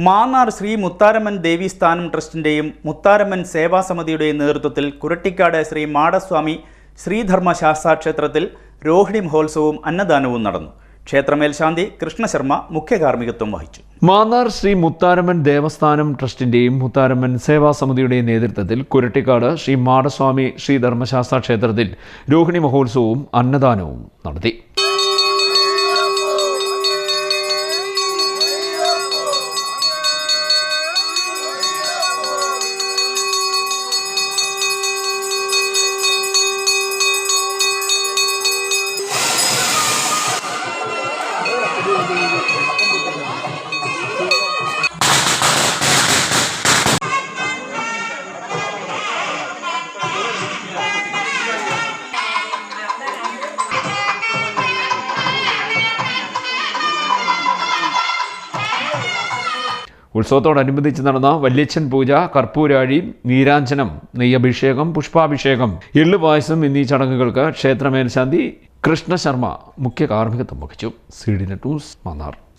മാന്നാർ ശ്രീ മുത്താരമ്മൻ ദേവീസ്ഥാനം ട്രസ്റ്റിന്റെയും മുത്താരമ്മൻ സേവാസമിതിയുടെയും നേതൃത്വത്തിൽ കുരട്ടിക്കാട് ശ്രീ മാടസ്വാമി ശ്രീധർമ്മശാസ്താ ക്ഷേത്രത്തിൽ രോഹിണി മഹോത്സവവും അന്നദാനവും നടന്നു. ക്ഷേത്രമേൽശാന്തി കൃഷ്ണശർമ്മ മുഖ്യ കാർമ്മികത്വം വഹിച്ചു. മാന്നാർ ശ്രീ മുത്താരമ്മൻ ദേവസ്ഥാനം ട്രസ്റ്റിന്റെയും മുത്താരമ്മൻ സേവാസമിതിയുടെയും നേതൃത്വത്തിൽ കുരട്ടിക്കാട് ശ്രീ മാടസ്വാമി ശ്രീധർമ്മശാസ്താ ക്ഷേത്രത്തിൽ രോഹിണി മഹോത്സവവും അന്നദാനവും നടത്തി. ഉത്സവത്തോടനുബന്ധിച്ച് നടന്ന വല്യച്ഛൻ പൂജ, കർപ്പൂരാഴി, നീരാഞ്ജനം, നെയ്യഭിഷേകം, പുഷ്പാഭിഷേകം, എള്ളുപായസം എന്നീ ചടങ്ങുകൾക്ക് ക്ഷേത്രമേൽശാന്തി കൃഷ്ണശർമ്മ മുഖ്യ കാർമ്മികത്വം വഹിച്ചു. CDNet news, Mannar.